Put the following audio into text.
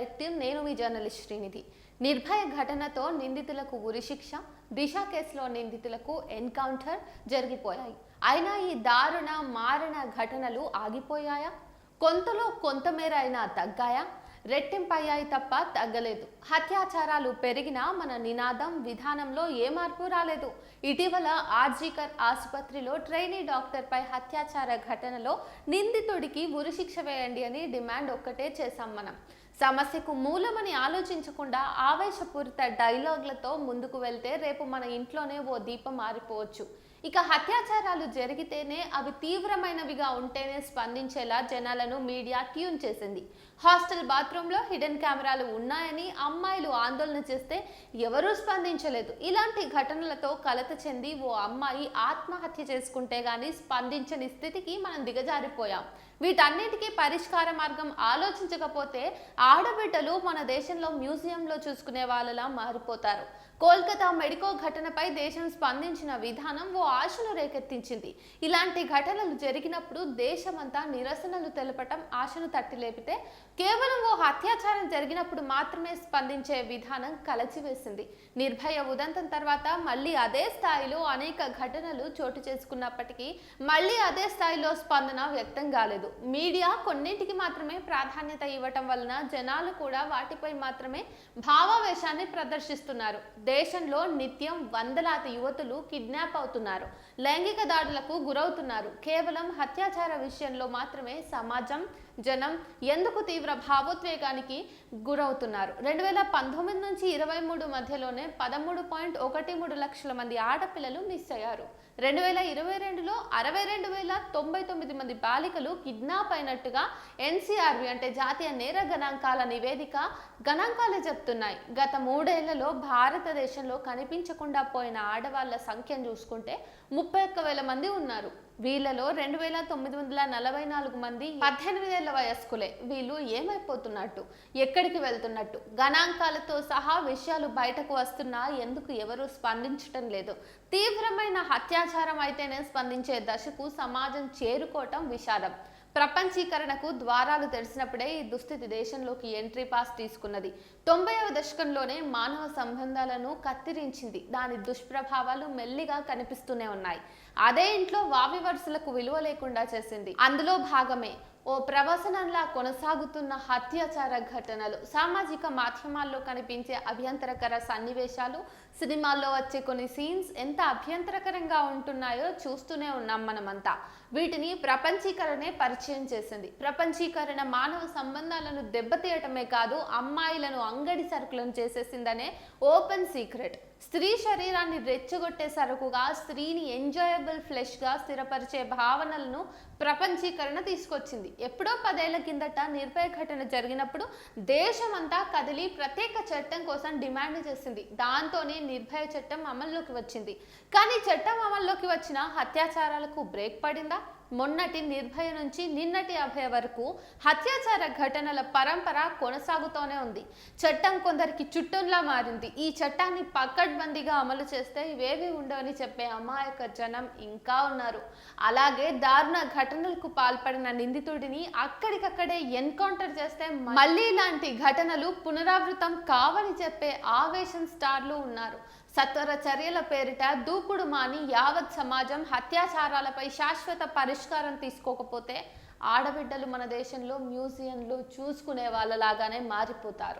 Collective. నేను మీ journalist Srinidhi. Nirbhaya ఘటనతో నిందితులకు ఉరిశిక్ష, దిశ కేసులో నిందితులకు ఎన్కౌంటర్ జరిగిపోయాయి. అయినా ఈ దారుణ మారణ ఘటనలు ఆగిపోయాయా? కొంతలో కొంతమేర అయినా తగ్గాయా? రెట్టింపయ్యాయి తప్ప తగ్గలేదు. హత్యాచారాలు పెరిగినా మన నినాదం విధానంలో ఏ మార్పు రాలేదు. ఇటీవల ఆర్జీకర్ ఆసుపత్రిలో ట్రైనీ డాక్టర్పై హత్యాచార ఘటనలో నిందితుడికి ఉరిశిక్ష వేయండి అని డిమాండ్ ఒక్కటే చేశాం మనం. సమస్యకు మూలమని ఆలోచించకుండా ఆవేశపూరిత డైలాగులతో ముందుకు వెళ్తే రేపు మన ఇంట్లోనే ఓ దీపం మారిపోవచ్చు. ఇక హత్యాచారాలు జరిగితేనే అవి తీవ్రమైనవిగా ఉంటేనే స్పందించేలా జనాలను మీడియా ట్యూన్ చేసింది. హాస్టల్ బాత్రూంలో హిడెన్ కెమెరాలు ఉన్నాయని అమ్మాయిలు ఆందోళన చేస్తే ఎవరూ స్పందించలేదు. ఇలాంటి ఘటనలతో కలత చెంది ఓ అమ్మాయి ఆత్మహత్య చేసుకుంటే గానీ స్పందించని స్థితికి మనం దిగజారిపోయాం. వీటన్నిటికీ పరిష్కార మార్గం ఆలోచించకపోతే ఆడబిడ్డలు మన దేశంలో మ్యూజియంలో చూసుకునే వాళ్ళలా మారిపోతారు. కోల్కతా మెడికో ఘటనపై దేశం స్పందించిన విధానం ఓ ఆశను రేకెత్తించింది. ఇలాంటి ఘటనలు జరిగినప్పుడు దేశమంతా నిరసనలు తెలపటం ఆశను తట్టిలేపితే, కేవలం ఓ అత్యాచారం జరిగినప్పుడు మాత్రమే స్పందించే విధానం కలచివేసింది. నిర్భయ ఉదంతం తర్వాత మళ్ళీ అదే స్థాయిలో అనేక ఘటనలు చోటు చేసుకున్నప్పటికీ మళ్ళీ అదే స్థాయిలో స్పందన వ్యక్తం కాలేదు. మీడియా కొన్నింటికి మాత్రమే ప్రాధాన్యత ఇవ్వటం వలన జనాలు కూడా వాటిపై మాత్రమే భావావేశాన్ని ప్రదర్శిస్తున్నారు. దేశంలో నిత్యం వందలాది యువతులు కిడ్నాప్ అవుతున్నారు, లైంగిక దాడులకు గురవుతున్నారు. కేవలం హత్యాచార విషయంలో మాత్రమే సమాజం, జనం ఎందుకు తీవ్ర భావోద్వేగానికి గురవుతున్నారు? 2019 నుంచి 23 మధ్యలోనే 13.13 లక్షల మంది ఆడపిల్లలు మిస్ అయ్యారు. 2022లో 62,099 మంది బాలికలు కిడ్నాప్ అయినట్టుగా ఎన్సీఆర్బీ అంటే జాతీయ నేర గణాంకాల నివేదిక గణాంకాలే చెప్తున్నాయి. గత 3 ఏళ్లలో భారతదేశంలో కనిపించకుండా పోయిన ఆడవాళ్ల సంఖ్యను చూసుకుంటే 31,000 మంది ఉన్నారు. వీళ్ళలో 2,944 మంది 18 ఏళ్ల వయస్కులే. వీళ్ళు ఏమైపోతున్నట్టు, ఎక్కడికి వెళ్తున్నట్టు? గణాంకాలతో సహా విషయాలు బయటకు వస్తున్నా ఎందుకు ఎవరు స్పందించటం లేదు? తీవ్రమైన అత్యాచారం అయితేనే స్పందించే దశకు సమాజం చేరుకోవటం విషాదం. ప్రపంచీకరణకు ద్వారాలు తెరిచినప్పుడే ఈ దుస్థితి దేశంలోకి ఎంట్రీ పాస్ తీసుకున్నది. 90వ దశకంలోనే మానవ సంబంధాలను కత్తిరించింది. దాని దుష్ప్రభావాలు మెల్లిగా కనిపిస్తూనే ఉన్నాయి. అదే ఇంట్లో వావి వరుసలకు విలువ లేకుండా చేసింది. అందులో భాగమే ఓ ప్రవసనంలా కొనసాగుతున్న హత్యాచార ఘటనలు. సామాజిక మాధ్యమాల్లో కనిపించే అభ్యంతరకర సన్నివేశాలు, సినిమాల్లో వచ్చే కొన్ని సీన్స్ ఎంత అభ్యంతరకరంగా ఉంటున్నాయో చూస్తూనే ఉన్నాం మనమంతా. వీటిని ప్రపంచీకరణే పరిచయం చేసింది. ప్రపంచీకరణ మానవ సంబంధాలను దెబ్బతీయటమే కాదు, అమ్మాయిలను అంగడి సరుకులను చేసేసిందనే ఓపెన్ సీక్రెట్. స్త్రీ శరీరాన్ని రెచ్చగొట్టే సరుకుగా, స్త్రీని ఎంజాయబుల్ ఫ్లెష్గా స్థిరపరిచే భావనలను ప్రపంచీకరణ తీసుకొచ్చింది. ఎప్పుడో 10 ఏళ్ల కిందట నిర్భయ ఘటన జరిగినప్పుడు దేశమంతా కదిలి ప్రత్యేక చట్టం కోసం డిమాండ్ చేసింది. దాంతోనే నిర్భయ చట్టం అమల్లోకి వచ్చింది. కానీ చట్టం అమల్లోకి వచ్చిన హత్యాచారాలకు బ్రేక్ పడిందా? మొన్నటి నిర్భయ నుంచి నిన్నటి అభయ వరకు హత్యాచార ఘటనల పరంపర కొనసాగుతూనే ఉంది. చట్టం కొందరికి చుట్టంలా మారింది. ఈ చట్టాన్ని పకడ్బందీగా అమలు చేస్తే ఇవేవి ఉండవని చెప్పే అమాయక జనం ఇంకా ఉన్నారు. అలాగే దారుణ ఘటనలకు పాల్పడిన నిందితుడిని అక్కడికక్కడే ఎన్కౌంటర్ చేస్తే మళ్ళీ ఇలాంటి ఘటనలు పునరావృతం కావని చెప్పే ఆవేశం స్టార్లు ఉన్నారు. సత్వర చర్యల పేరిట దూకుడు మాని యావత్ సమాజం హత్యాచారాలపై శాశ్వత పరిష్కారం తీసుకోకపోతే ఆడబిడ్డలు మన దేశంలో మ్యూజియంలో చూసుకునే వాళ్ళలాగానే మారిపోతారు.